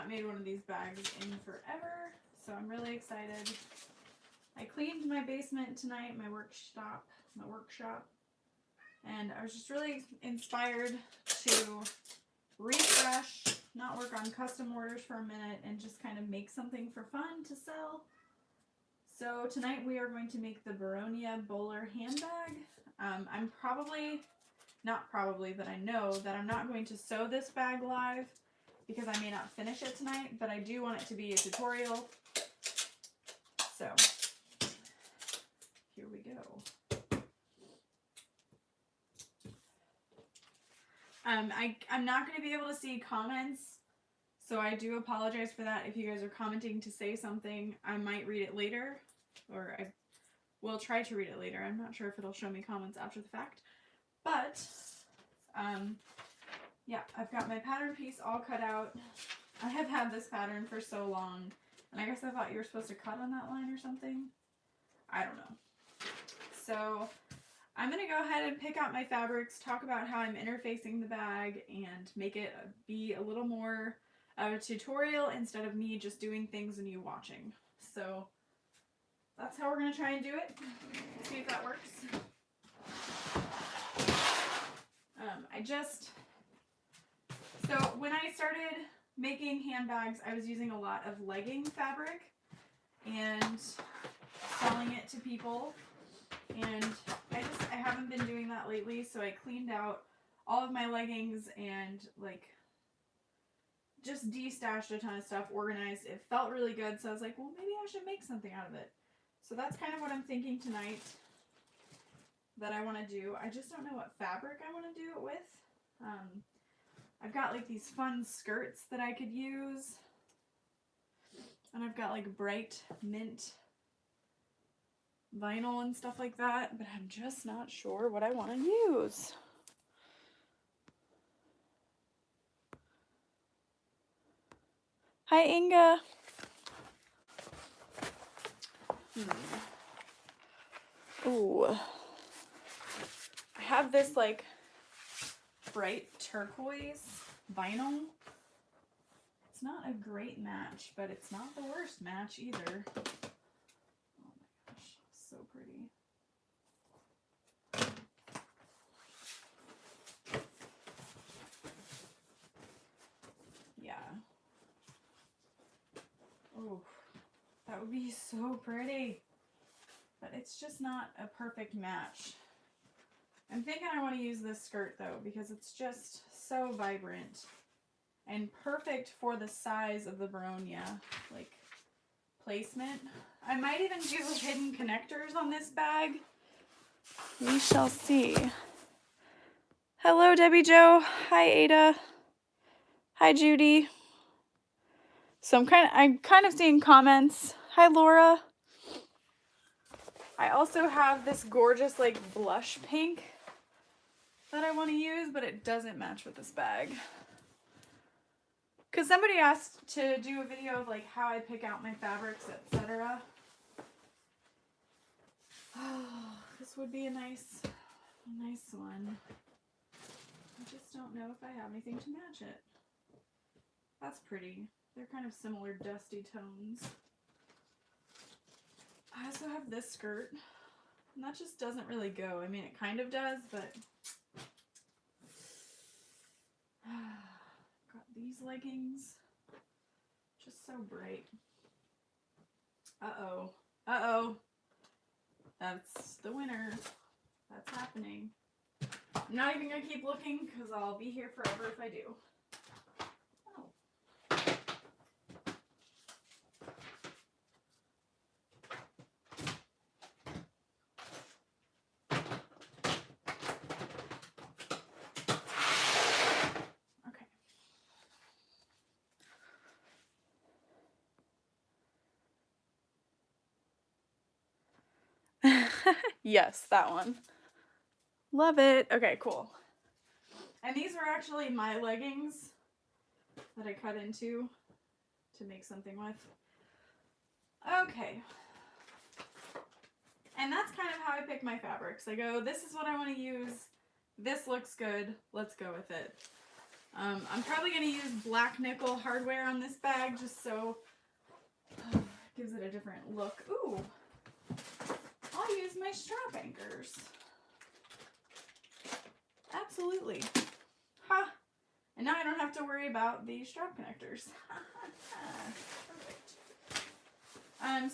not made one of these bags in forever, so I'm really excited. I cleaned my basement tonight, my workshop, and I was just really inspired to refresh, not work on custom orders for a minute, and just kind of make something for fun to sell. So tonight we are going to make the Boronia bowler handbag. I'm but I know that I'm not going to sew this bag live because I may not finish it tonight, but I do want it to be a tutorial. So here we go. I'm not going to be able to see comments, so I do apologize for that. If you guys are commenting to say something, I might read it later, or I will try to read it later. I'm not sure if it'll show me comments after the fact, but yeah, I've got my pattern piece all cut out. I have had this pattern for so long, and I guess I thought you were supposed to cut on that line or something. I don't know. So I'm going to go ahead and pick out my fabrics, talk about how I'm interfacing the bag, and make it be a little more of a tutorial instead of me just doing things and you watching. So that's how we're going to try and do it. See if that works. So when I started making handbags, I was using a lot of legging fabric and selling it to people. And I haven't been doing that lately, so I cleaned out all of my leggings and just de-stashed a ton of stuff, organized. It felt really good, so I was like, well, maybe I should make something out of it. So that's kind of what I'm thinking tonight that I want to do. I just don't know what fabric I want to do it with. I've got these fun skirts that I could use, and I've got bright mint vinyl and stuff like that, but I'm just not sure what I want to use. Hi, Inga. Ooh. I have this bright turquoise vinyl. It's not a great match, but it's not the worst match either. So pretty. Yeah. Oh, that would be so pretty. But it's just not a perfect match. I'm thinking I want to use this skirt though, because it's just so vibrant and perfect for the size of the Boronia placement. I might even do hidden connectors on this bag. We shall see. Hello, Debbie Jo. Hi, Ada. Hi, Judy. So I'm kind of seeing comments. Hi, Laura. I also have this gorgeous blush pink that I want to use, but it doesn't match with this bag. Because somebody asked to do a video of how I pick out my fabrics, etc. Oh, this would be a nice one. I just don't know if I have anything to match it. That's pretty. They're kind of similar dusty tones. I also have this skirt, and that just doesn't really go. I mean, it kind of does, but got these leggings, just so bright. Uh-oh. Uh-oh. That's the winner. That's happening. I'm not even going to keep looking because I'll be here forever if I do. Oh. Yes, that one. Love it. Okay, cool. And these were actually my leggings that I cut into to make something with. Okay. And that's kind of how I pick my fabrics. I go, this is what I want to use. This looks good. Let's go with it. I'm probably going to use black nickel hardware on this bag just so it gives it a different look. Ooh, I'll use my strap anchors. Absolutely. Ha! And now I don't have to worry about the strap connectors. Perfect.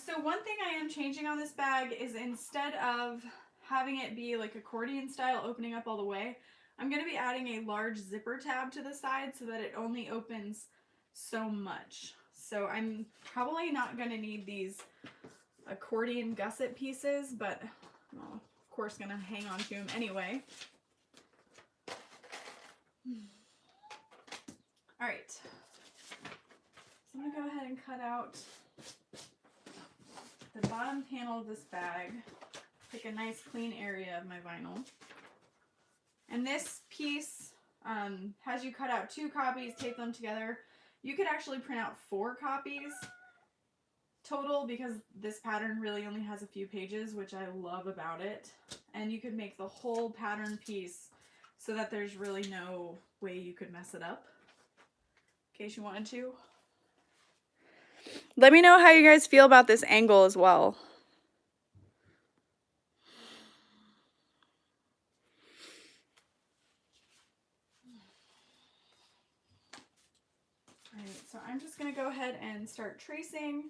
So one thing I am changing on this bag is instead of having it be like accordion style opening up all the way, I'm going to be adding a large zipper tab to the side so that it only opens so much. So I'm probably not going to need these accordion gusset pieces, but I'm of course going to hang on to them anyway. All right, so I'm going to go ahead and cut out the bottom panel of this bag, pick a nice clean area of my vinyl. And this piece has you cut out 2 copies, tape them together. You could actually print out 4 copies total because this pattern really only has a few pages, which I love about it. And you could make the whole pattern piece so that there's really no way you could mess it up, in case you wanted to. Let me know how you guys feel about this angle as well. Alright, so I'm just going to go ahead and start tracing.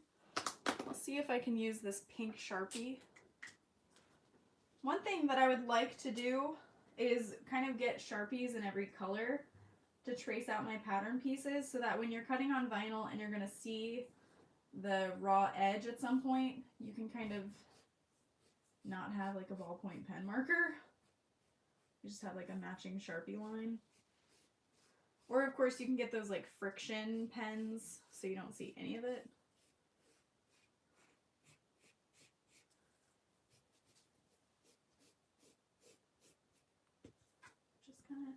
I'll see if I can use this pink Sharpie. One thing that I would like to do is kind of get Sharpies in every color to trace out my pattern pieces so that when you're cutting on vinyl and you're going to see the raw edge at some point, you can kind of not have like a ballpoint pen marker. You just have like a matching Sharpie line. Or of course you can get those like friction pens so you don't see any of it. Just kind of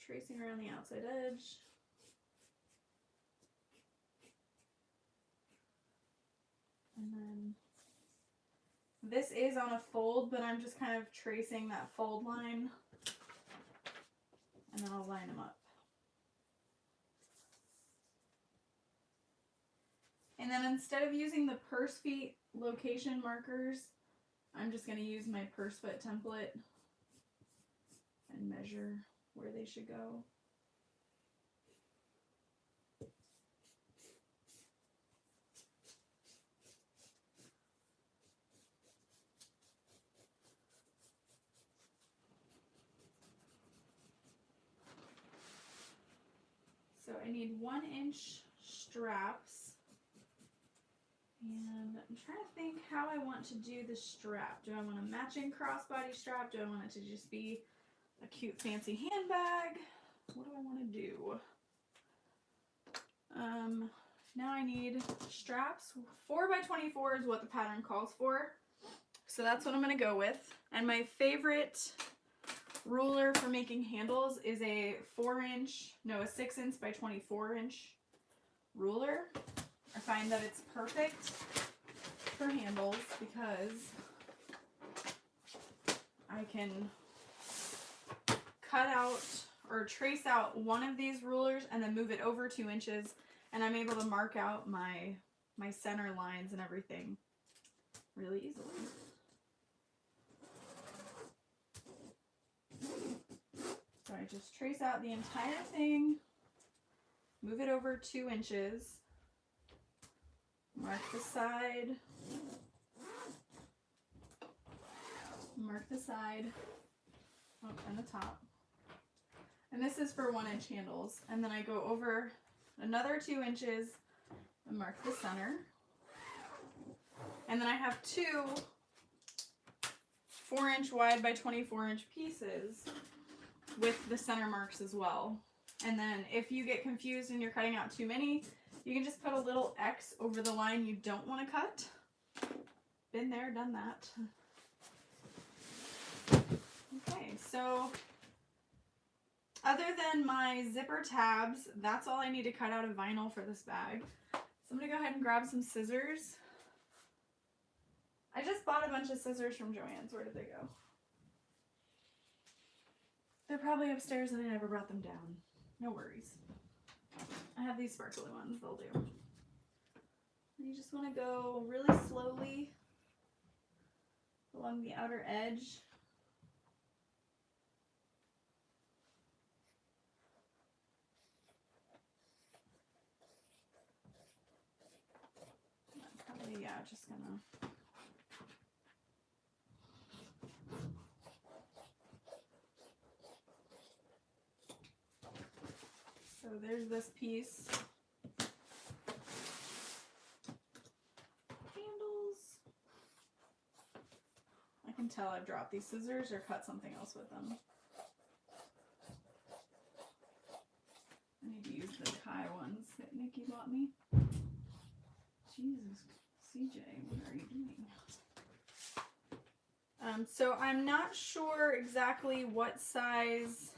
tracing around the outside edge. And then this is on a fold, but I'm just kind of tracing that fold line, and then I'll line them up. And then instead of using the purse feet location markers, I'm just going to use my purse foot template and measure where they should go. So I need 1-inch straps, and I'm trying to think how I want to do the strap. Do I want a matching crossbody strap? Do I want it to just be a cute fancy handbag? What do I want to do? Now I need straps. 4x24 is what the pattern calls for, so that's what I'm going to go with. And my favorite ruler for making handles is a 6" by 24" ruler. I find that it's perfect for handles because I can cut out or trace out one of these rulers and then move it over 2 inches, and I'm able to mark out my center lines and everything really easily. So I just trace out the entire thing, move it over 2 inches, mark the side, and the top. And this is for 1-inch handles. And then I go over another 2 inches and mark the center. And then I have 2 4-inch wide by 24-inch pieces with the center marks as well. And then if you get confused and you're cutting out too many, you can just put a little X over the line you don't want to cut. Been there, done that. Okay, so other than my zipper tabs, that's all I need to cut out of vinyl for this bag. So I'm going to go ahead and grab some scissors. I just bought a bunch of scissors from Joann's. Where did they go? They're probably upstairs and I never brought them down. no worries. I have these sparkly ones, they'll do. And you just want to go really slowly along the outer edge. Probably, yeah, just gonna. So there's this piece. Handles. I can tell I've dropped these scissors or cut something else with them. I need to use the Kai ones that Nikki bought me. Jesus, CJ, what are you doing? So I'm not sure exactly what size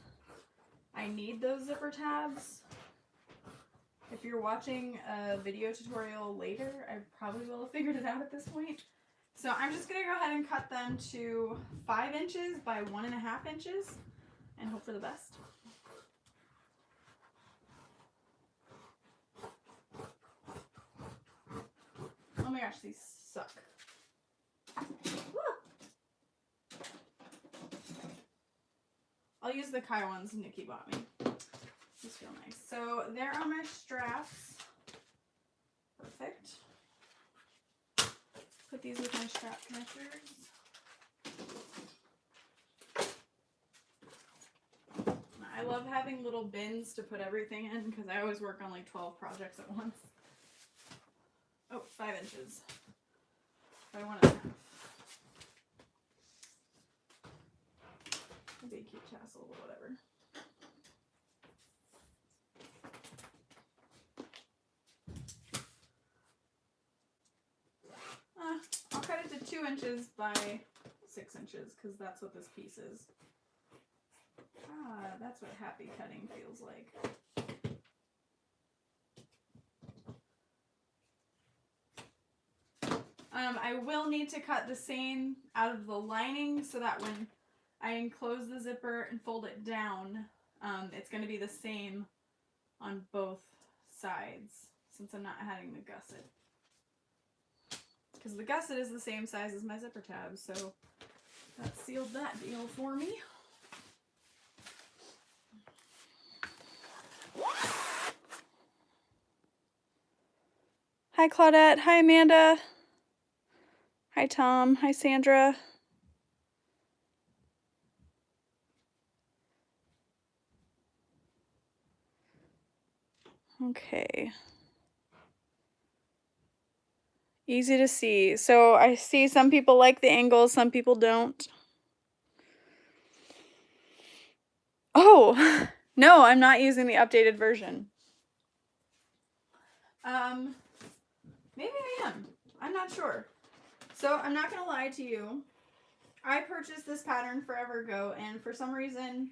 I need those zipper tabs. If you're watching a video tutorial later, I probably will have figured it out at this point. So I'm just going to go ahead and cut them to 5 inches by 1.5 inches and hope for the best. Oh my gosh, these suck. I'll use the Kai ones Nikki bought me. These feel nice. So there are my straps. Perfect. Put these with my strap connectors. I love having little bins to put everything in because I always work on like 12 projects at once. Oh, 5 inches. By 1.5. A big cute tassel or whatever. I'll cut it to 2 inches by 6 inches because that's what this piece is. Ah, that's what happy cutting feels like. I will need to cut the seam out of the lining so that when I enclose the zipper and fold it down, it's going to be the same on both sides since I'm not having the gusset. Because the gusset is the same size as my zipper tabs, so that sealed that deal for me. Hi Claudette, hi Amanda, hi Tom, hi Sandra. Okay. Easy to see. So I see some people like the angles, some people don't. Oh, no, I'm not using the updated version. Maybe I am. I'm not sure. So I'm not going to lie to you. I purchased this pattern forever ago, and for some reason,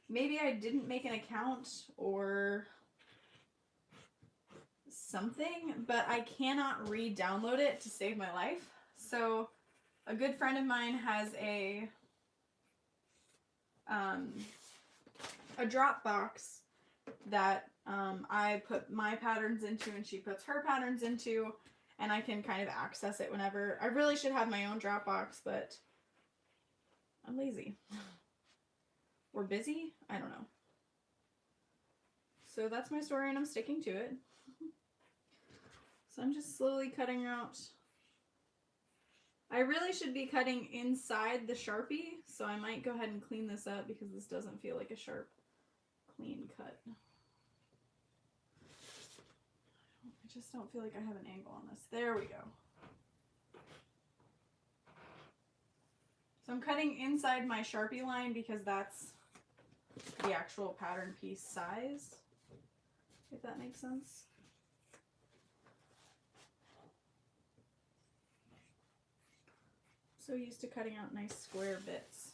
maybe I didn't make an account or something, but I cannot re-download it to save my life. So a good friend of mine has a Dropbox that I put my patterns into and she puts her patterns into, and I can kind of access it whenever. I really should have my own Dropbox, but I'm lazy. Or busy? I don't know. So that's my story and I'm sticking to it. So I'm just slowly cutting out. I really should be cutting inside the Sharpie, so I might go ahead and clean this up because this doesn't feel like a sharp, clean cut. I just don't feel like I have an angle on this. There we go. So I'm cutting inside my Sharpie line because that's the actual pattern piece size, if that makes sense. So used to cutting out nice square bits.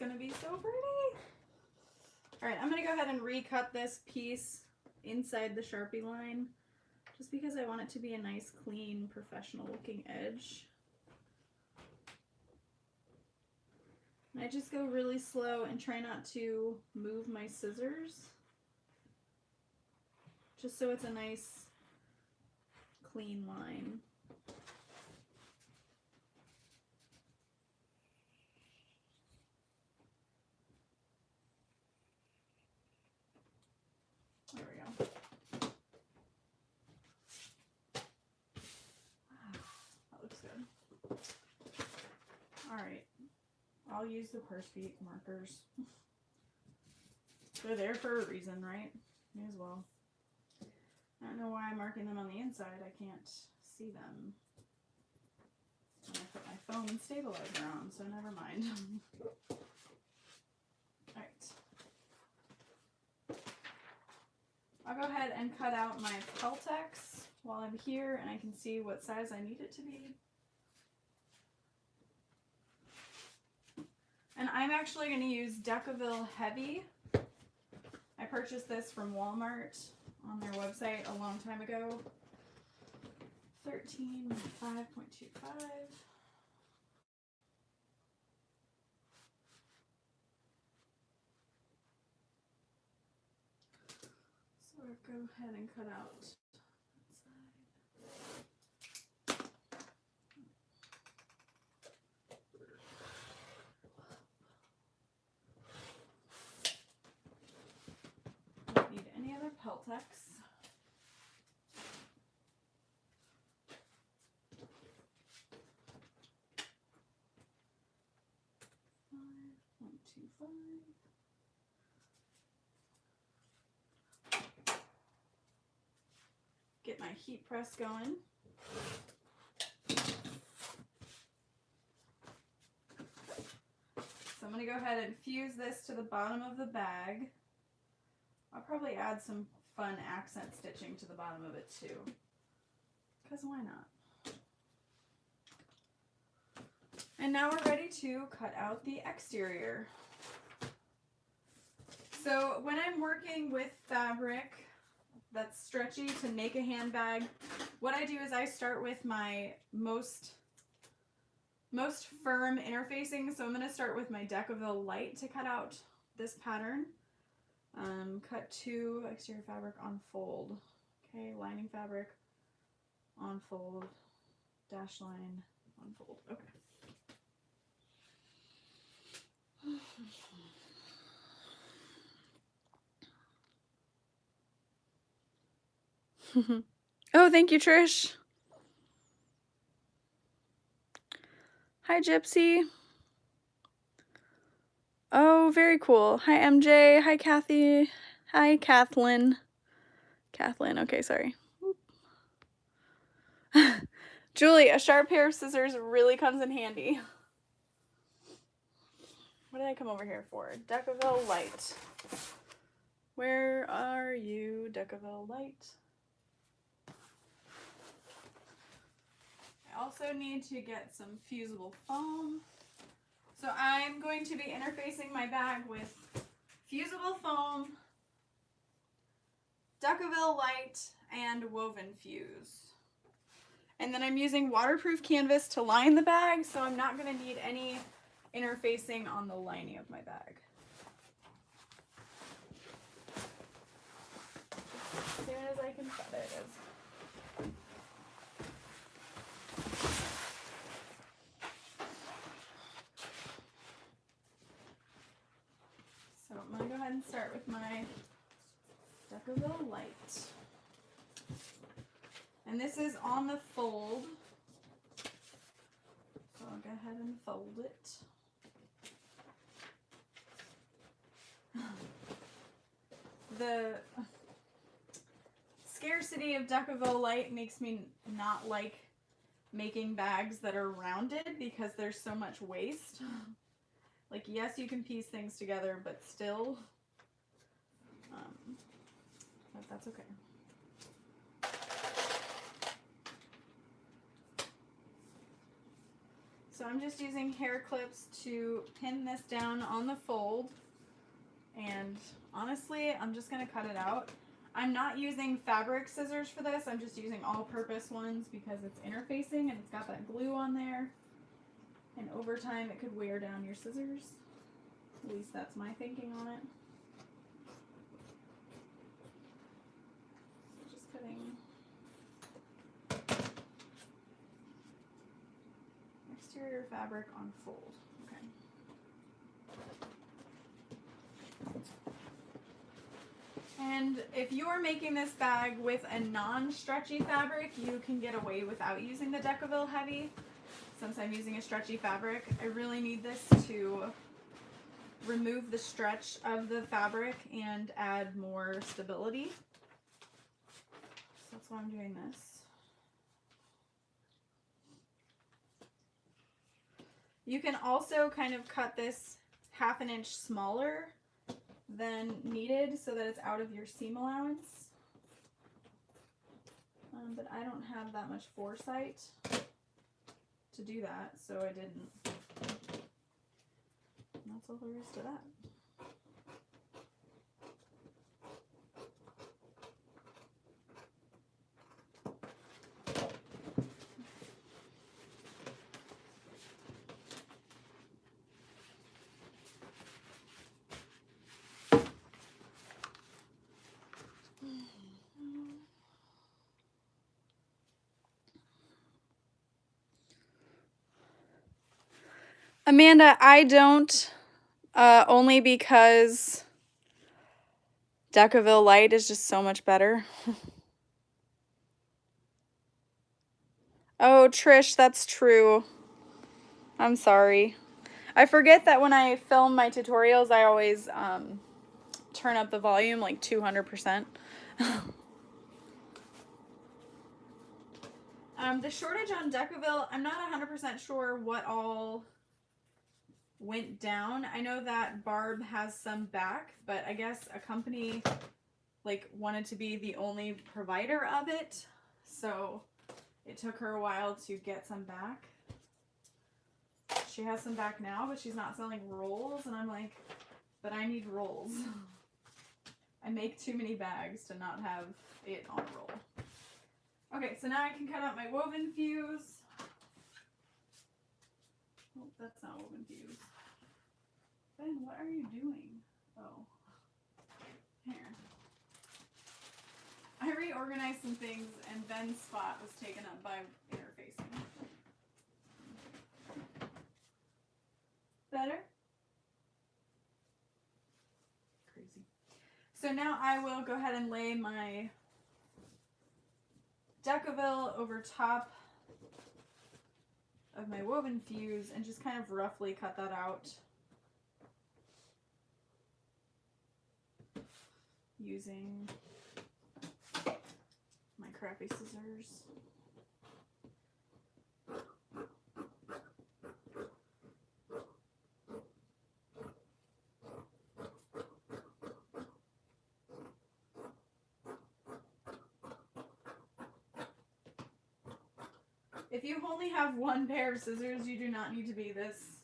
going to be so pretty. All right, I'm going to go ahead and recut this piece inside the Sharpie line just because I want it to be a nice, clean, professional looking edge. And I just go really slow and try not to move my scissors, just so it's a nice, clean line. There we go. Wow, that looks good. All right, I'll use the purse feet markers. They're there for a reason, right? May as well. I don't know why I'm marking them on the inside. I can't see them. And I put my phone stabilizer on, so never mind. Alright. I'll go ahead and cut out my Peltex while I'm here, and I can see what size I need it to be. And I'm actually going to use Decaville Heavy. I purchased this from Walmart on their website a long time ago. 13 by 5.25. So I'll go ahead and cut out that side. Don't need any other Peltex. Get my heat press going. So I'm going to go ahead and fuse this to the bottom of the bag. I'll probably add some fun accent stitching to the bottom of it too, because why not? And now we're ready to cut out the exterior. So when I'm working with fabric that's stretchy to make a handbag, what I do is I start with my most firm interfacing. So I'm going to start with my Decaville Light to cut out this pattern. Cut 2 exterior fabric on fold. Okay, lining fabric on fold, dash line on fold. Okay. Oh, thank you, Trish. Hi, Gypsy. Oh, very cool. Hi, MJ. Hi, Kathy. Hi, Kathleen. Kathleen, okay, sorry. Julie, a sharp pair of scissors really comes in handy. What did I come over here for? Decaville Light. Where are you, Decaville Light? I also need to get some fusible foam. So I'm going to be interfacing my bag with fusible foam, Decaville Light, and woven fuse. And then I'm using waterproof canvas to line the bag, so I'm not going to need any interfacing on the lining of my bag. As soon as I can cut it. So I'm going to go ahead and start with my Decaville Light. And this is on the fold. So I'll go ahead and fold it. The scarcity of Decaville Light makes me not like making bags that are rounded because there's so much waste. Like, yes, you can piece things together, but still, but that's okay. So I'm just using hair clips to pin this down on the fold. And honestly, I'm just going to cut it out. I'm not using fabric scissors for this. I'm just using all-purpose ones because it's interfacing and it's got that glue on there. And over time, it could wear down your scissors. At least that's my thinking on it. So just cutting exterior fabric on fold. Okay. And if you're making this bag with a non-stretchy fabric, you can get away without using the Decaville Heavy. Since I'm using a stretchy fabric, I really need this to remove the stretch of the fabric and add more stability. So that's why I'm doing this. You can also kind of cut this 1/2 inch smaller than needed so that it's out of your seam allowance. But I don't have that much foresight to do that, so I didn't. And that's all there is to that. Amanda, I don't, only because Decaville Light is just so much better. Oh, Trish, that's true. I'm sorry. I forget that when I film my tutorials, I always turn up the volume like 200%. The shortage on Decaville, I'm not 100% sure what all went down. I know that Barb has some back, but I guess a company like wanted to be the only provider of it, so it took her a while to get some back. She has some back now, but she's not selling rolls, and I'm like, but I need rolls. I make too many bags to not have it on roll. Okay, so now I can cut out my woven fuse. Oh, that's not woven fuse. Ben, what are you doing? Oh. Here. I reorganized some things and Ben's spot was taken up by interfacing. Better? Crazy. So now I will go ahead and lay my Decaville over top of my woven fuse and just kind of roughly cut that out using my crappy scissors. If you only have one pair of scissors, you do not need to be this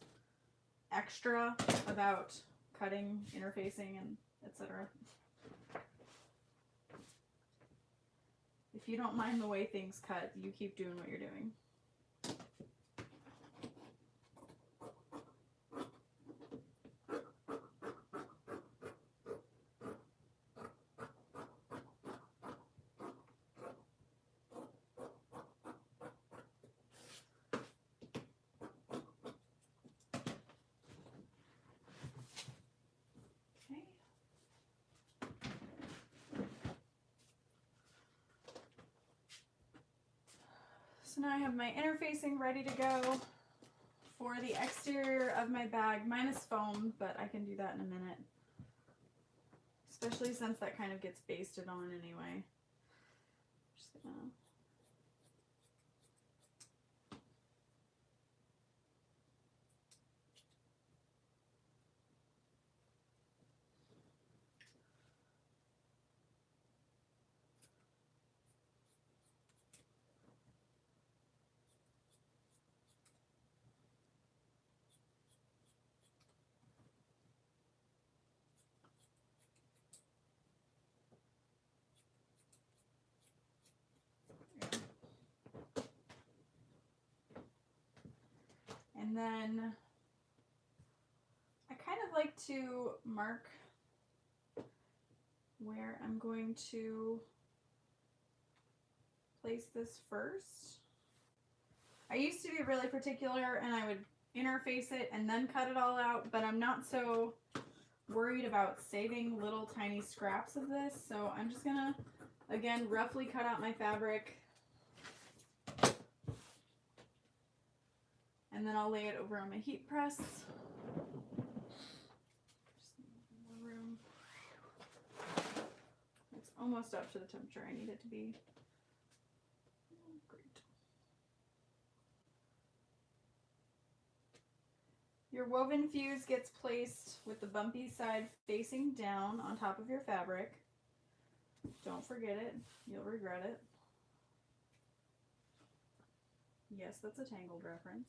extra about cutting, interfacing, and etc. If you don't mind the way things cut, you keep doing what you're doing. So now I have my interfacing ready to go for the exterior of my bag, minus foam, but I can do that in a minute. Especially since that kind of gets basted on anyway. Just gonna... And then I kind of like to mark where I'm going to place this first. I used to be really particular and I would interface it and then cut it all out, but I'm not so worried about saving little tiny scraps of this, so I'm just gonna, again, roughly cut out my fabric, and then I'll lay it over on my heat press. Just more room. It's almost up to the temperature I need it to be. Great. Your woven fuse gets placed with the bumpy side facing down on top of your fabric. Don't forget it, you'll regret it. Yes, that's a Tangled reference.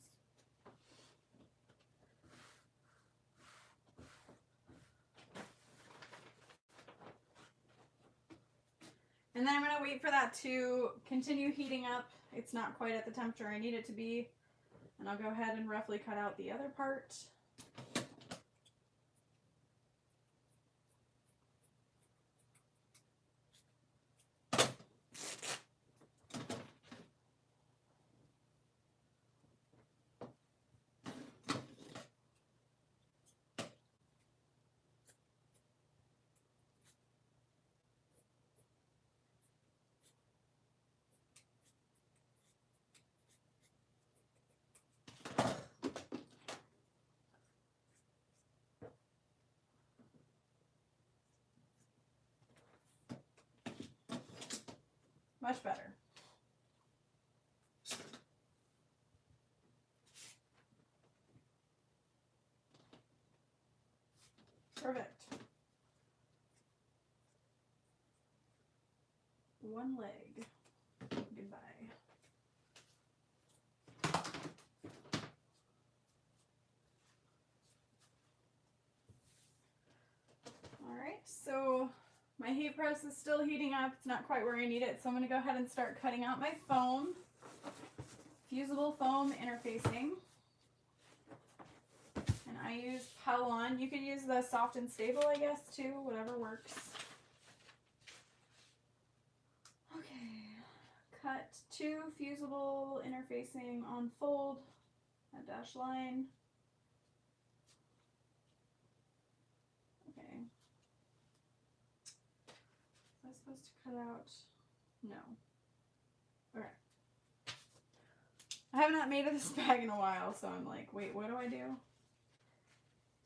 And then I'm going to wait for that to continue heating up. It's not quite at the temperature I need it to be. And I'll go ahead and roughly cut out the other part. Much better. Perfect. One leg. Goodbye. All right, so my heat press is still heating up. It's not quite where I need it, so I'm going to go ahead and start cutting out my foam. Fusible foam interfacing. And I use Calla. You could use the soft and stable, I guess, too. Whatever works. Okay. Cut 2 fusible interfacing on fold. A dashed line. Okay. Was I supposed to cut out? No. Okay. I have not made this bag in a while, so I'm like, wait, what do I do?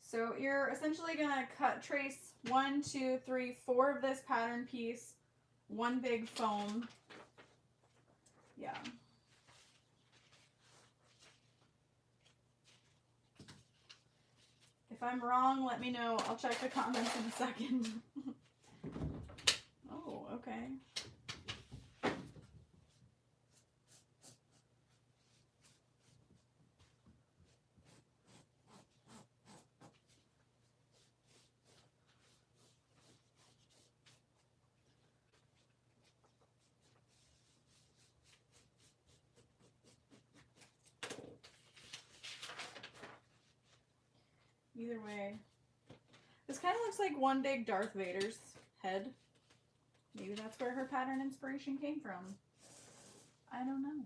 So you're essentially going to cut, trace 1, 2, 3, 4 of this pattern piece, one big foam. Yeah. If I'm wrong, let me know. I'll check the comments in a second. Oh, okay. Either way. This kind of looks like one big Darth Vader's head. Maybe that's where her pattern inspiration came from. I don't know.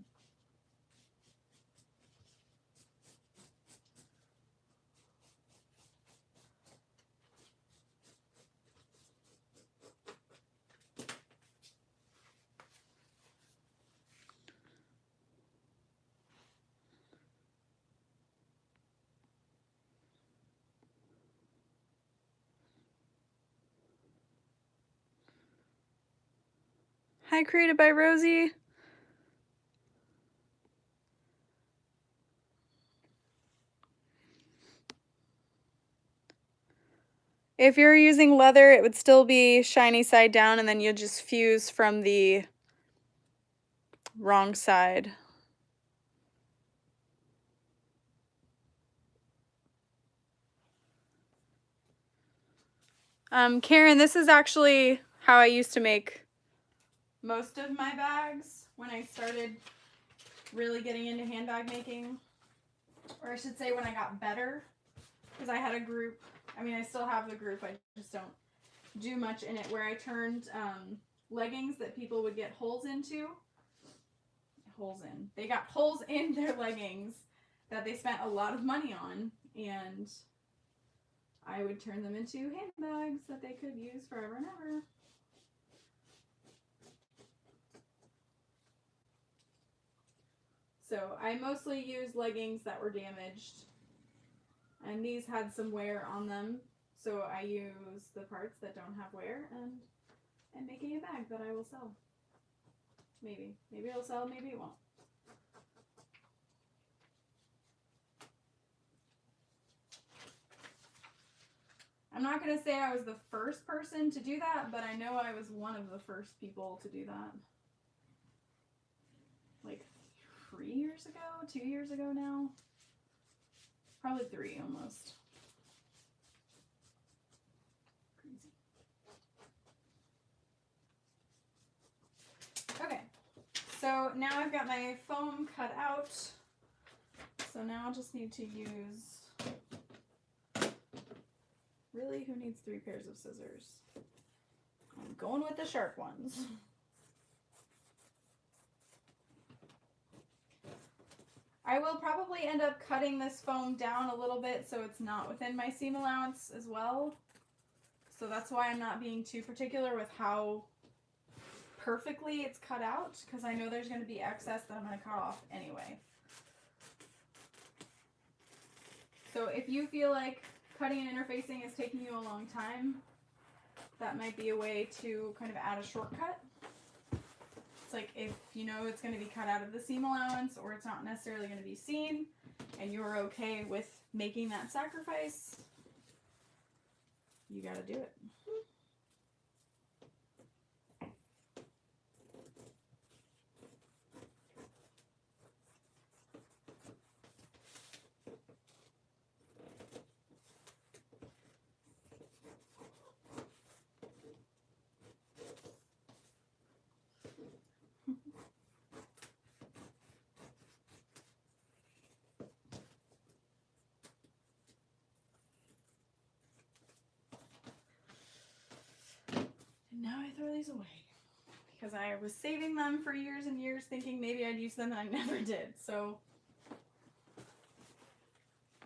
Hi, created by Rosie. If you're using leather, it would still be shiny side down, and then you'll just fuse from the wrong side. Karen, this is actually how I used to make most of my bags when I started really getting into handbag making. or I should say when I got better, because I had a group, I mean I still have the group, I just don't do much in it, where I turned leggings that people would get holes into, they got holes in their leggings that they spent a lot of money on, and I would turn them into handbags that they could use forever and ever. So I mostly used leggings that were damaged, and these had some wear on them, so I use the parts that don't have wear and I'm making a bag that I will sell. Maybe it'll sell, maybe it won't. I'm not going to say I was the first person to do that, but I know I was one of the first people to do that. Like 3 years ago, 2 years ago now. Probably 3 almost. Crazy. Okay, so now I've got my foam cut out. So now I'll just need to use, really, who needs 3 pairs of scissors? I'm going with the sharp ones. I will probably end up cutting this foam down a little bit so it's not within my seam allowance as well. So that's why I'm not being too particular with how perfectly it's cut out, because I know there's going to be excess that I'm going to cut off anyway. So if you feel like cutting and interfacing is taking you a long time, that might be a way to kind of add a shortcut. It's like if you know it's going to be cut out of the seam allowance, or it's not necessarily going to be seen, and you're okay with making that sacrifice, you got to do it. Now I throw these away because I was saving them for years and years thinking maybe I'd use them, and I never did. So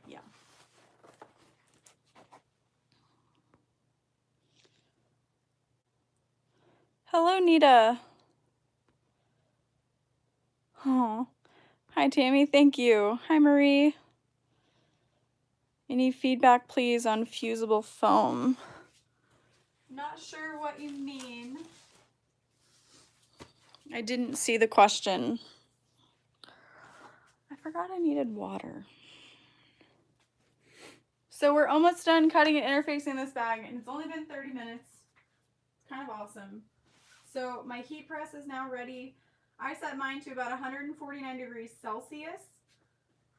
yeah. Hello, Nita. Oh, hi, Tammy. Thank you. Hi, Marie. Any feedback, please, on fusible foam? Not sure what you mean. I didn't see the question. I forgot I needed water. So we're almost done cutting and interfacing this bag, and it's only been 30 minutes. It's kind of awesome. So my heat press is now ready. I set mine to about 149 degrees Celsius,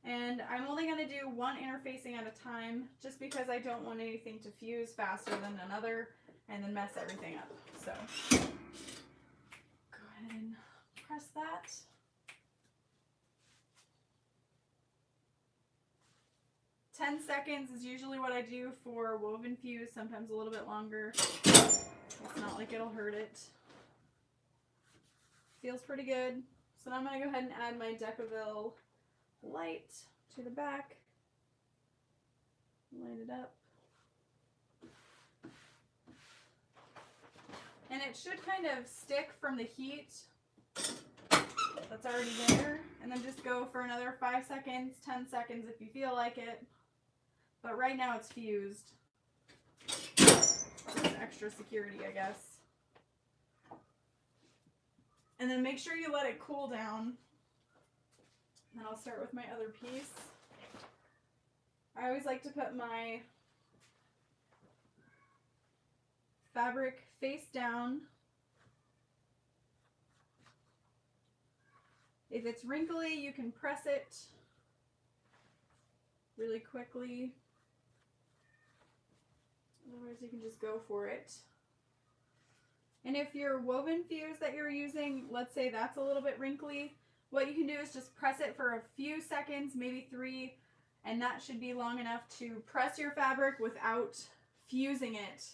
and I'm only going to do one interfacing at a time just because I don't want anything to fuse faster than another and then mess everything up. So go ahead and press that. "10 seconds is usually what I do for woven fuse, sometimes a little bit longer. It's not like it'll hurt it. Feels pretty good. So now I'm going to go ahead and add my Decaville light to the back. Line it up. And it should kind of stick from the heat that's already there. And then just go for another 5 seconds, 10 seconds if you feel like it. But right now it's fused. Just extra security, I guess. And then make sure you let it cool down. And I'll start with my other piece. I always like to put my fabric face down. If it's wrinkly, you can press it really quickly. Otherwise, you can just go for it. And if your woven fuse that you're using, let's say that's a little bit wrinkly, what you can do is just press it for a few seconds, maybe 3, And that should be long enough to press your fabric without fusing it.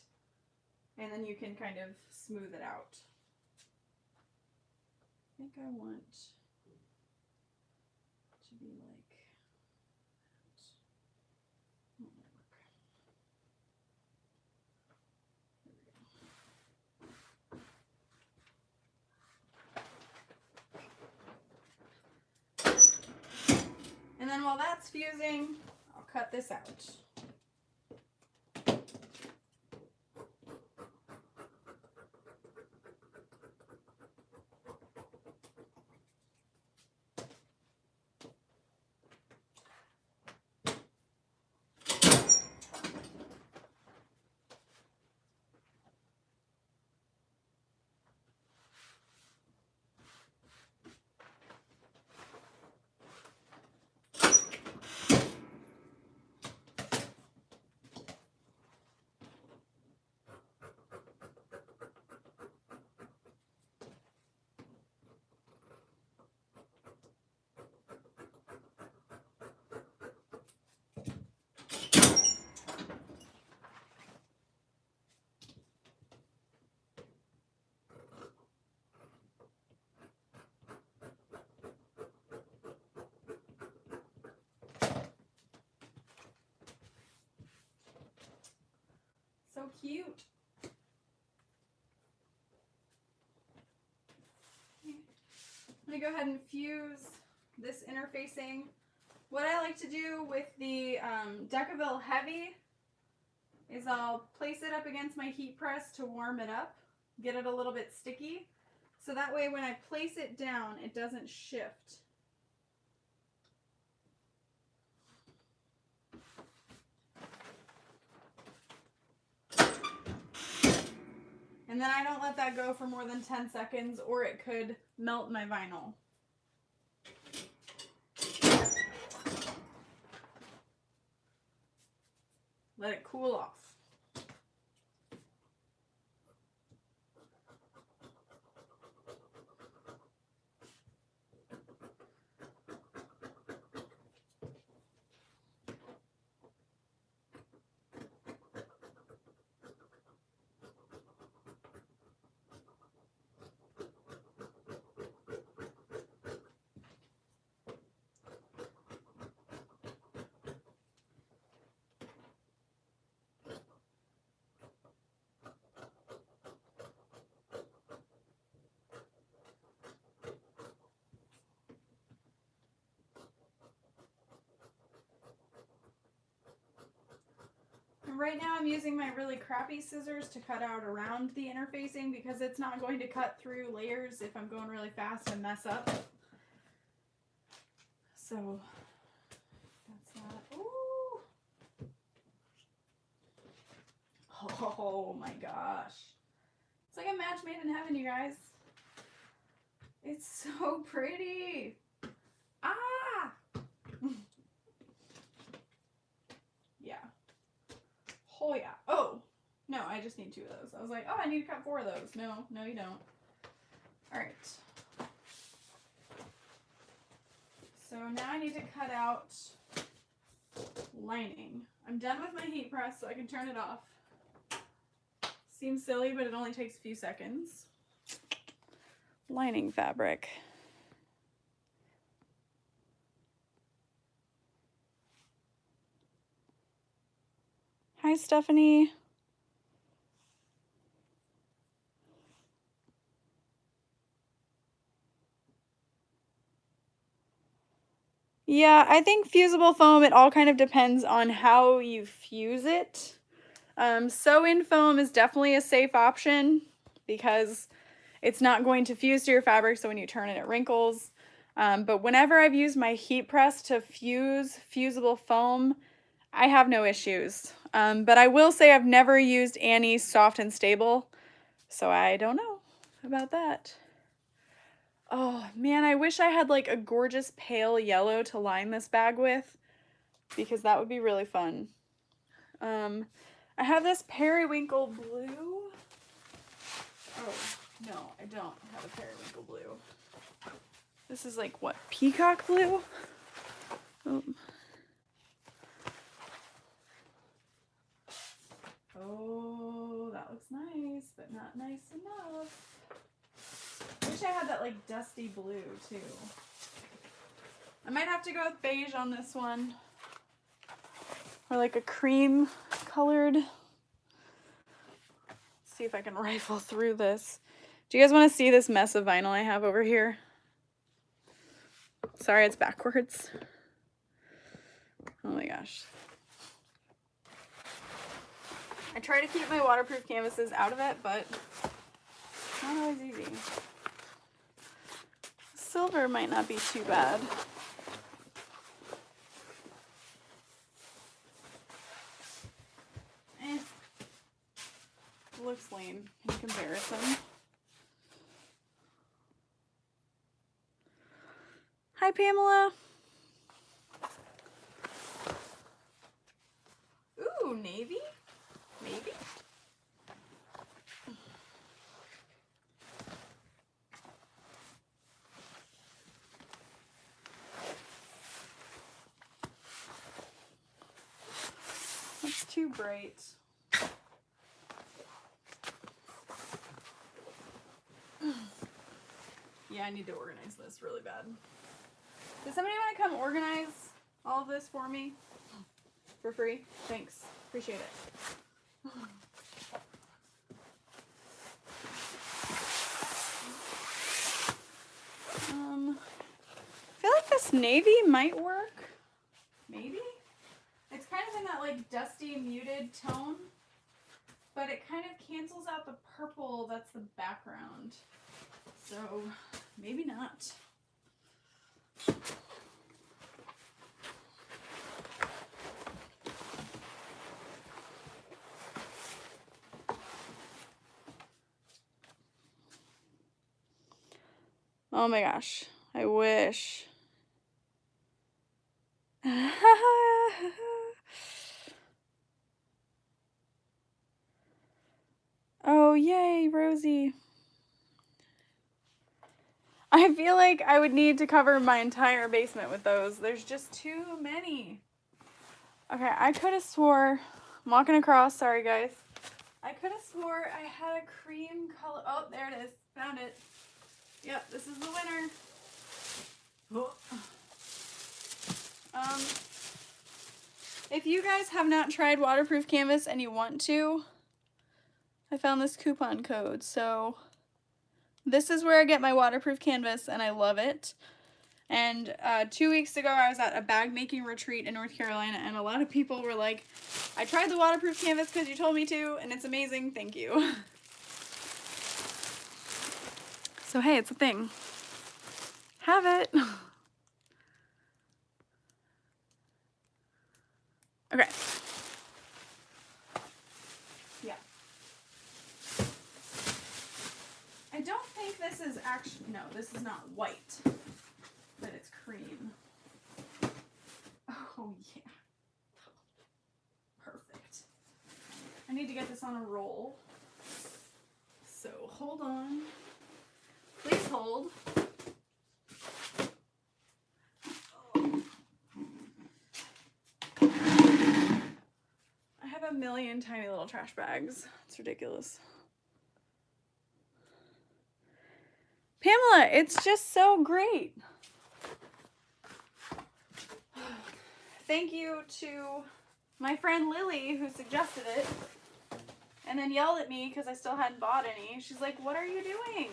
And then you can kind of smooth it out. I think I want to be like that. And then while that's fusing, I'll cut this out. So cute. I'm going to go ahead and fuse this interfacing. What I like to do with the Decaville Heavy is I'll place it up against my heat press to warm it up, get it a little bit sticky, so that way when I place it down, it doesn't shift. And then I don't let that go for more than 10 seconds or it could melt my vinyl. Let it cool off. Right now I'm using my really crappy scissors to cut out around the interfacing because it's not going to cut through layers if I'm going really fast and mess up. So that's that. Ooh. Oh my gosh. It's like a match made in heaven, you guys. It's so pretty. Ah! Yeah. Oh yeah. Oh, no, I just need 2 of those. I was like, oh, I need to cut 4 of those. No, no you don't. All right. So now I need to cut out lining. I'm done with my heat press, so I can turn it off. Seems silly, but it only takes a few seconds. Lining fabric. Hi, Stephanie. Yeah, I think fusible foam, it all kind of depends on how you fuse it. Sew-in foam is definitely a safe option because it's not going to fuse to your fabric, so when you turn it, it wrinkles. But whenever I've used my heat press to fuse fusible foam, I have no issues. But I will say I've never used Annie's Soft and Stable, so I don't know about that. Oh man, I wish I had like a gorgeous pale yellow to line this bag with because that would be really fun. I have this periwinkle blue. Oh, no, I don't have a periwinkle blue. This is like what, peacock blue? Oh. but not nice enough. Wish I had that like dusty blue too. I might have to go with beige on this one. Or like a cream colored. Let's see if I can rifle through this. Do you guys want to see this mess of vinyl I have over here? Sorry, it's backwards. Oh my gosh. I try to keep my waterproof canvases out of it, but it's not always easy. Silver might not be too bad. Looks lame in comparison. Hi, Pamela. Ooh, navy? Maybe? That's too bright. Yeah, I need to organize this really bad. Does somebody want to come organize all of this for me? For free? Thanks. Appreciate it. I feel like this navy might work. Maybe? It's kind of in that like dusty muted tone, but it kind of cancels out the purple that's the background. So maybe not. Oh my gosh, I wish. Oh, yay, Rosie. I feel like I would need to cover my entire basement with those. There's just too many. Okay, I could have swore, I'm walking across, sorry guys. I could have swore I had a cream color. Oh, there it is. Found it. Yep, this is the winner. If you guys have not tried waterproof canvas and you want to, I found this coupon code. So this is where I get my waterproof canvas and I love it. And 2 weeks ago I was at a bag making retreat in North Carolina and a lot of people were like, I tried the waterproof canvas because you told me to and it's amazing, thank you. So hey, it's a thing. Have it. Okay. Yeah. I don't think this is actually, no, this is not white, but it's cream. Oh yeah. Perfect. I need to get this on a roll. So hold on. Please hold. I have a million tiny little trash bags. It's ridiculous. Pamela, it's just so great. Thank you to my friend Lily who suggested it and then yelled at me because I still hadn't bought any. She's like, what are you doing?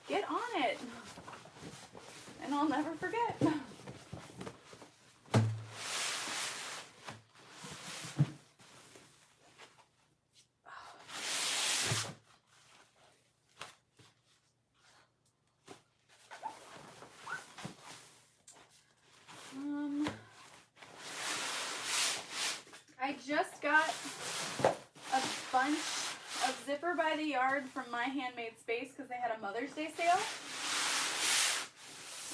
Get on it. And I'll never forget. I just got a bunch of Zipper by the Yard from My Handmade Space because they had a Mother's Day sale.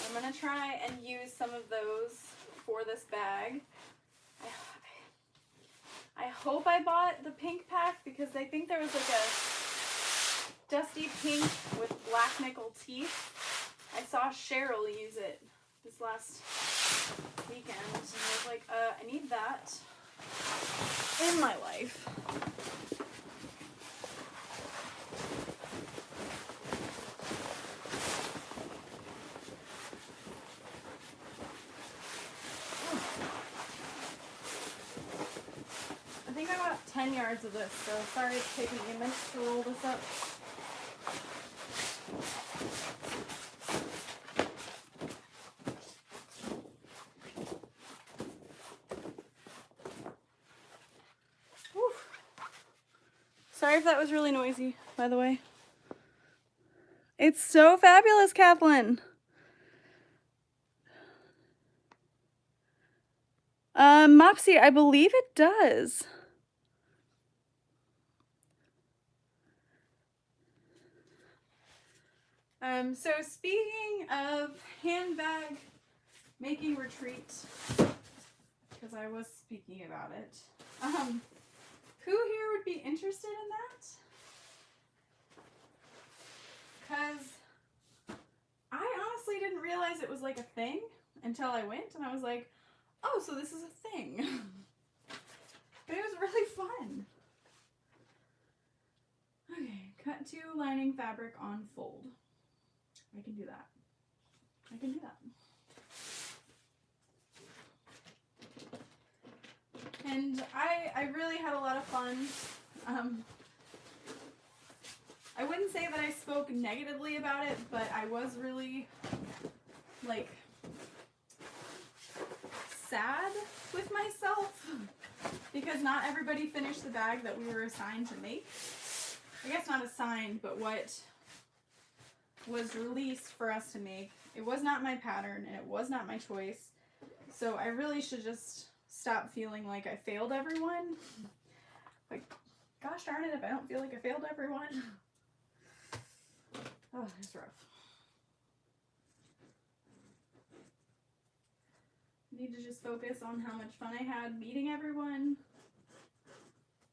I'm going to try and use some of those for this bag. I hope I bought the pink pack because I think there was like a dusty pink with black nickel teeth. I saw Cheryl use it this last weekend and I was like, I need that in my life. 10 yards of this, so sorry it's taking me a minute to roll this up. Whew. Sorry if that was really noisy, by the way. It's so fabulous, Kathleen. Mopsy, I believe it does. So speaking of handbag making retreat, because I was speaking about it, who here would be interested in that? Because I honestly didn't realize it was like a thing until I went, and I was like, oh, so this is a thing. But it was really fun. Okay, cut to lining fabric on fold. I can do that. I can do that. And I really had a lot of fun. I wouldn't say that I spoke negatively about it, but I was really, like, sad with myself because not everybody finished the bag that we were assigned to make. I guess not assigned, but what was released for us to make. It was not my pattern and it was not my choice. So I really should just stop feeling like I failed everyone. Like, gosh darn it, if I don't feel like I failed everyone. Oh, it's rough. I need to just focus on how much fun I had meeting everyone.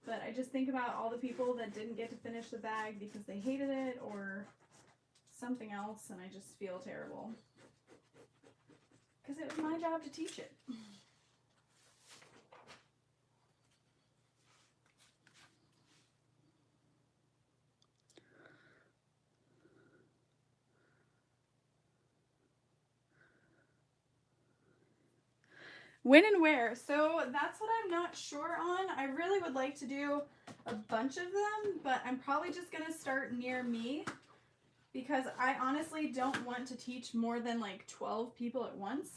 But I just think about all the people that didn't get to finish the bag because they hated it or something else, and I just feel terrible. Because it was my job to teach it. When and where? So that's what I'm not sure on. I really would like to do a bunch of them, but I'm probably just going to start near me because I honestly don't want to teach more than like 12 people at once.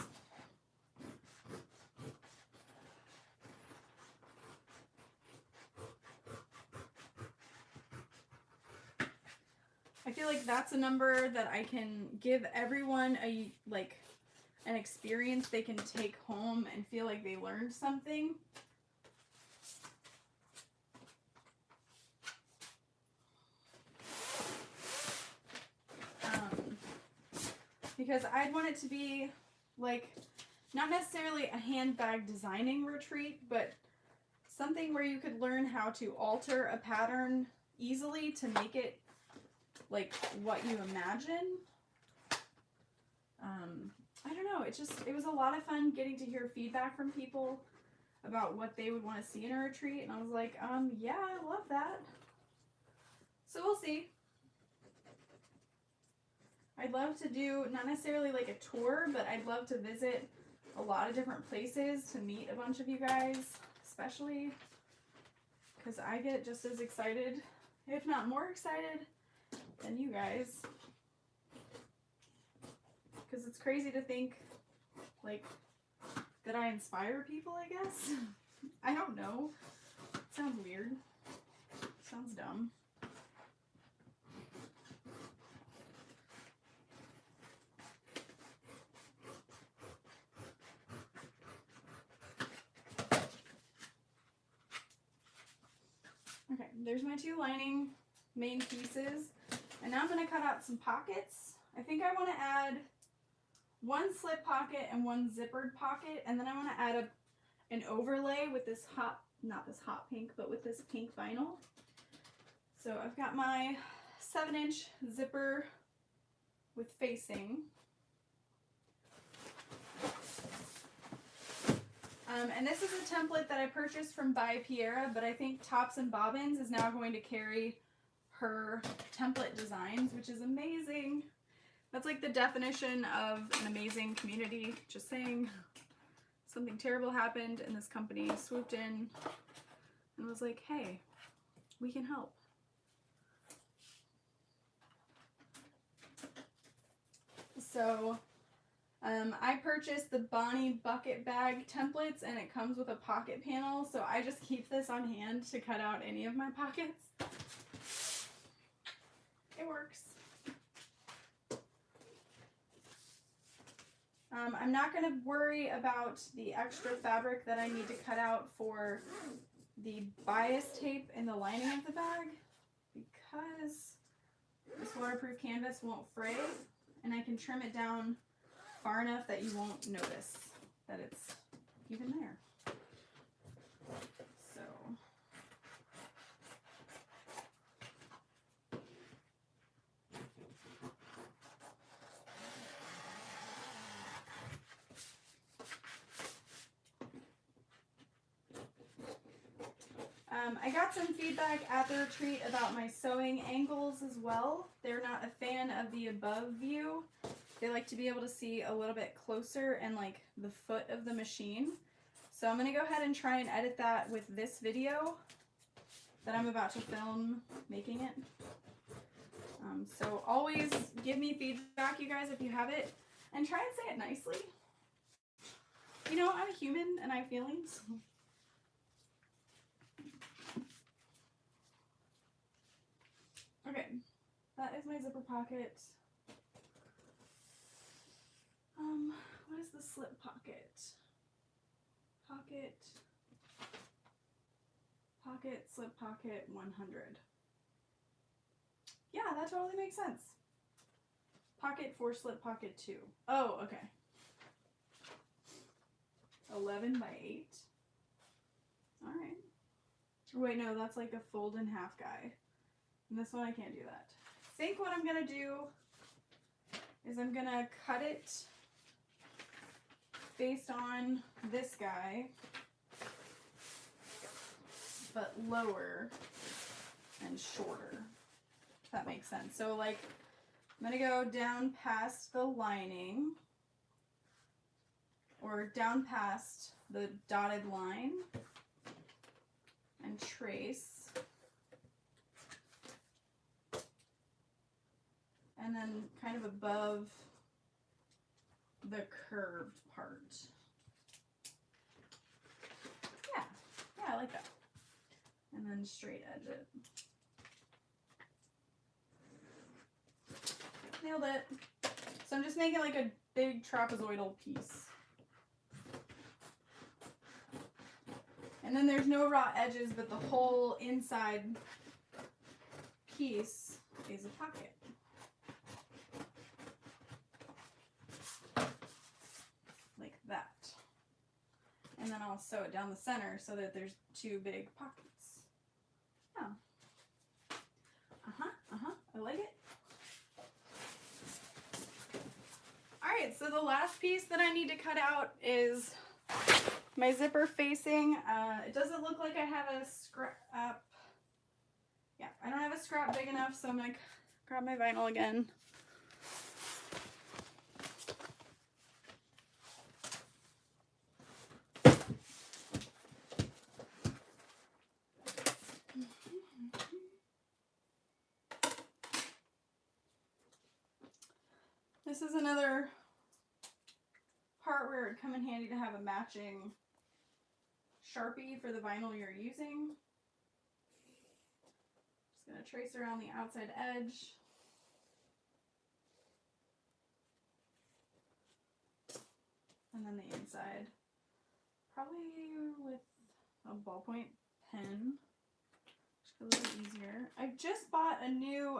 I feel like that's a number that I can give everyone an experience they can take home and feel like they learned something. Because I'd want it to be like, not necessarily a handbag designing retreat, but something where you could learn how to alter a pattern easily to make it like what you imagine. I don't know, it was a lot of fun getting to hear feedback from people about what they would want to see in a retreat, and I was like, yeah, I love that. So we'll see. I'd love to do, not necessarily like a tour, but I'd love to visit a lot of different places to meet a bunch of you guys, especially because I get just as excited, if not more excited, than you guys. Because it's crazy to think, like, that I inspire people, I guess. I don't know. It sounds weird. It sounds dumb. Okay, there's my two lining main pieces. And now I'm going to cut out some pockets. I think I want to add one slip pocket and one zippered pocket, and then I want to add an overlay with this not this hot pink, but with this pink vinyl. So I've got my 7-inch zipper with facing. And this is a template that I purchased from By Piera, but I think Tops and Bobbins is now going to carry her template designs, which is amazing. That's like the definition of an amazing community. Just saying, something terrible happened and this company swooped in and was like, hey, we can help. So I purchased the Bonnie bucket bag templates, and it comes with a pocket panel, so I just keep this on hand to cut out any of my pockets. It works. I'm not going to worry about the extra fabric that I need to cut out for the bias tape in the lining of the bag, because this waterproof canvas won't fray, and I can trim it down far enough that you won't notice that it's even there. So I got some feedback at the retreat about my sewing angles as well. They're not a fan of the above view. They like to be able to see a little bit closer and like the foot of the machine. So I'm going to go ahead and try and edit that with this video that I'm about to film making it. So always give me feedback, you guys, if you have it, and try and say it nicely. You know, I'm a human and I have feelings. Okay, that is my zipper pocket. What is the slip pocket? Pocket, slip pocket, 100. Yeah, that totally makes sense. Pocket 4, slip pocket 2. Oh, okay. 11 by 8. All right. Wait, no, that's like a fold in half guy. And this one I can't do that. I think what I'm gonna do is I'm gonna cut it based on this guy, but lower and shorter, if that makes sense. So like, I'm gonna go down past the lining, or down past the dotted line, and trace. And then kind of above the curved part. Yeah, I like that. And then straight edge it. Nailed it. So I'm just making like a big trapezoidal piece. And then there's no raw edges, but the whole inside piece is a pocket. Like that. And then I'll sew it down the center so that there's two big pockets. Yeah. I like it. Alright, so the last piece that I need to cut out is my zipper facing. It doesn't look like I have a scrap. Yeah, I don't have a scrap big enough, so I'm going to grab my vinyl again. This is another part where it would come in handy to have a matching Sharpie for the vinyl you're using. Just going to trace around the outside edge. And then the inside. Probably with a ballpoint pen. Just a little easier. I just bought a new,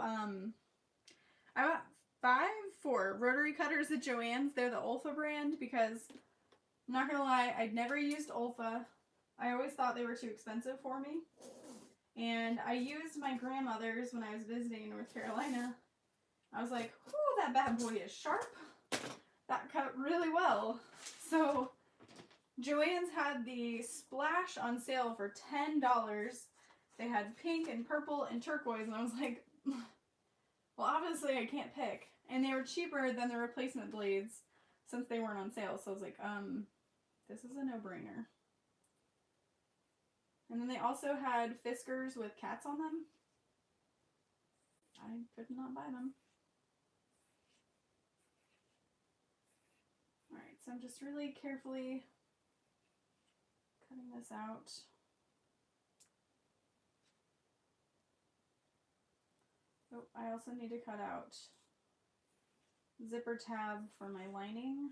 I bought 4 rotary cutters at Joann's. They're the Olfa brand because, I'm not gonna lie, I'd never used Olfa. I always thought they were too expensive for me. And I used my grandmother's when I was visiting in North Carolina. I was like, whoo, that bad boy is sharp. That cut really well. So Joann's had the Splash on sale for $10. They had pink and purple and turquoise, and I was like, well, obviously I can't pick. And they were cheaper than the replacement blades since they weren't on sale. So I was like, this is a no-brainer. And then they also had Fiskars with cats on them. I could not buy them. Alright, so I'm just really carefully cutting this out. Oh, I also need to cut out zipper tab for my lining.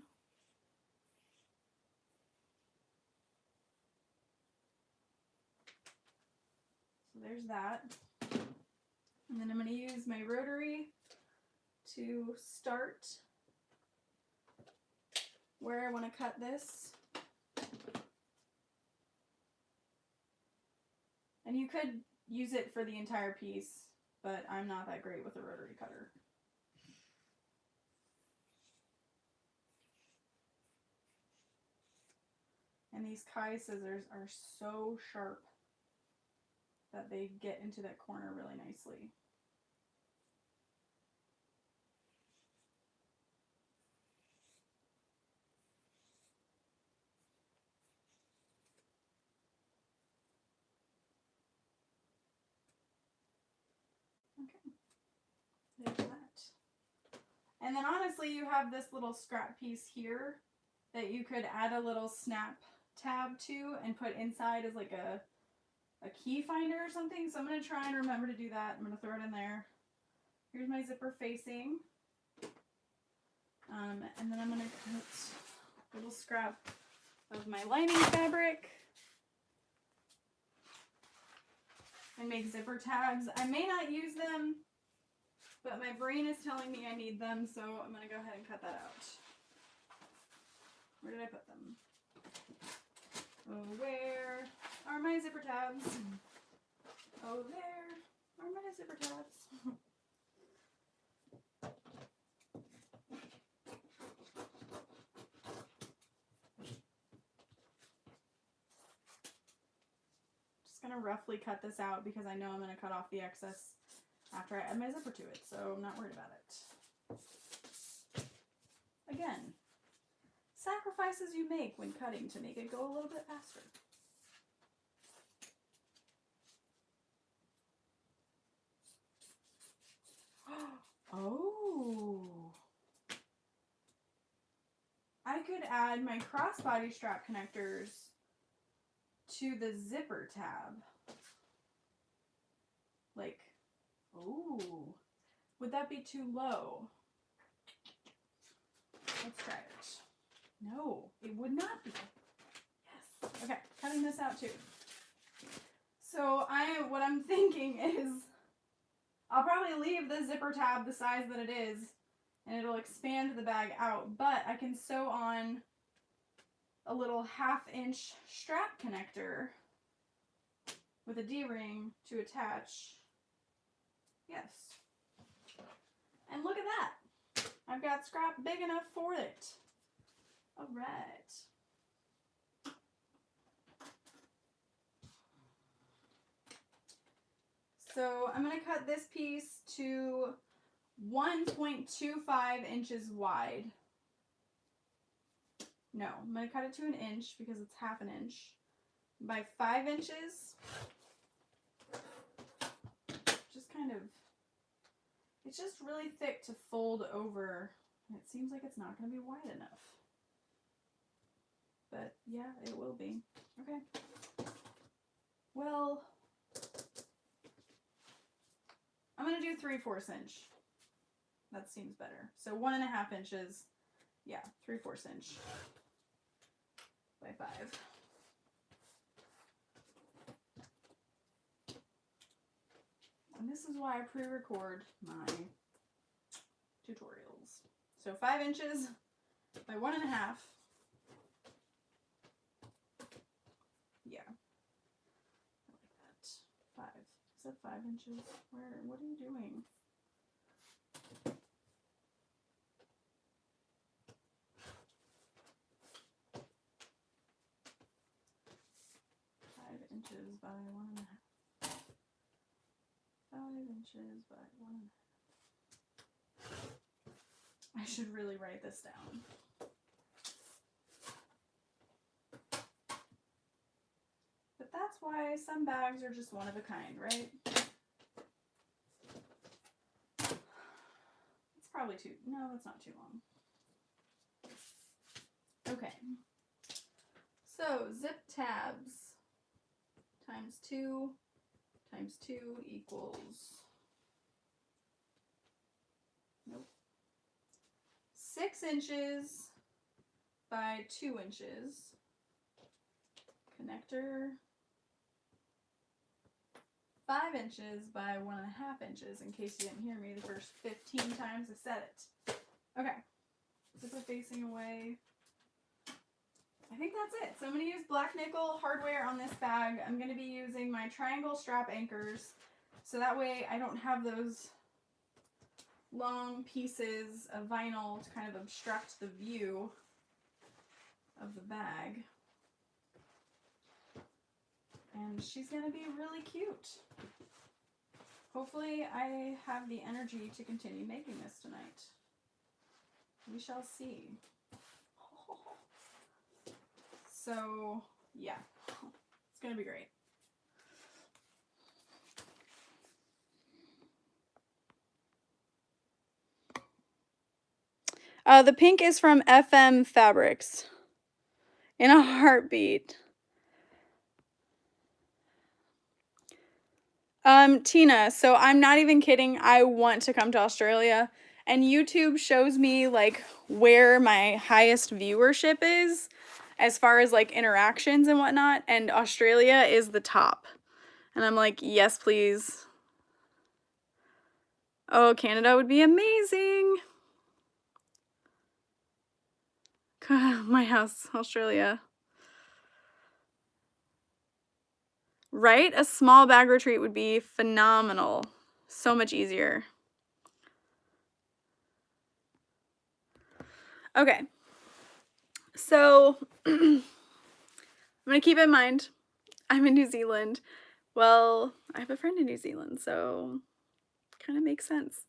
So there's that. And then I'm going to use my rotary to start where I want to cut this. And you could use it for the entire piece, but I'm not that great with a rotary cutter. And these Kai scissors are so sharp that they get into that corner really nicely. Okay, there's that. And then honestly, you have this little scrap piece here that you could add a little snap tab to and put inside as like a key finder or something. So I'm going to try and remember to do that. I'm going to throw it in there. Here's my zipper facing. And then I'm going to cut a little scrap of my lining fabric and make zipper tabs. I may not use them, but my brain is telling me I need them, so I'm going to go ahead and cut that out. Where did I put them? Oh, where are my zipper tabs? Oh, there are my zipper tabs. Just going to roughly cut this out because I know I'm going to cut off the excess after I add my zipper to it, so I'm not worried about it. Again, sacrifices you make when cutting to make it go a little bit faster. Oh, I could add my crossbody strap connectors to the zipper tab. Like, oh, would that be too low? Let's try it. No, it would not be. Yes. Okay, cutting this out too. So what I'm thinking is I'll probably leave the zipper tab the size that it is and it'll expand the bag out, but I can sew on a little 1/2-inch strap connector with a D-ring to attach. Yes. And look at that. I've got scrap big enough for it. All right. So I'm going to cut this piece to 1.25 inches wide. No, I'm going to cut it to 1 inch because it's 1/2 inch by 5 inches. Just kind of, it's just really thick to fold over. And it seems like it's not going to be wide enough. But yeah, it will be. Okay. Well, I'm going to do 3/4 inch. That seems better. So 1.5 inches. Yeah, 3/4 inch by 5. And this is why I pre-record my tutorials. So 5 inches by 1.5. Yeah. I like that. 5. Is that 5 inches? What are you doing? Inches by 1.5. 5 inches by 1.5. I should really write this down. But that's why some bags are just one of a kind, right? It's probably too, no, that's not too long. Okay. So zip tabs times 2 equals, nope, 6 inches by 2 inches. Connector, 5 inches by 1.5 inches, in case you didn't hear me the first 15 times I said it. Okay, zipper facing away. I think that's it. So I'm going to use black nickel hardware on this bag. I'm going to be using my triangle strap anchors, so that way I don't have those long pieces of vinyl to kind of obstruct the view of the bag. And she's going to be really cute. Hopefully I have the energy to continue making this tonight. We shall see. So, yeah, it's going to be great. The pink is from FM Fabrics. In a heartbeat. Tina, so I'm not even kidding. I want to come to Australia, and YouTube shows me like where my highest viewership is as far as like interactions and whatnot, and Australia is the top. And I'm like, yes, please. Oh, Canada would be amazing. My house, Australia. Right? A small bag retreat would be phenomenal. So much easier. Okay. So, I'm going to keep in mind, I'm in New Zealand. Well, I have a friend in New Zealand, so kind of makes sense.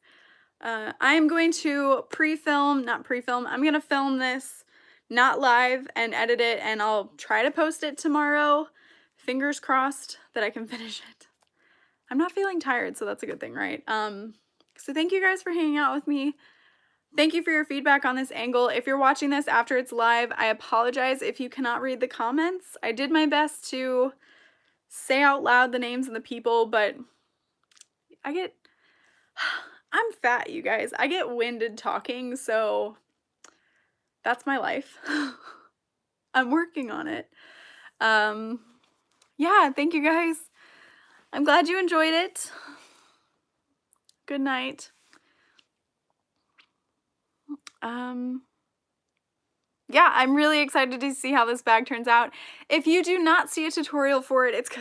I am going to I'm going to film this, not live, and edit it, and I'll try to post it tomorrow. Fingers crossed that I can finish it. I'm not feeling tired, so that's a good thing, right? So thank you guys for hanging out with me. Thank you for your feedback on this angle. If you're watching this after it's live, I apologize if you cannot read the comments. I did my best to say out loud the names of the people, but I'm fat, you guys. I get winded talking, so that's my life. I'm working on it. Yeah, thank you guys. I'm glad you enjoyed it. Good night. Yeah, I'm really excited to see how this bag turns out. If you do not see a tutorial for it, it's because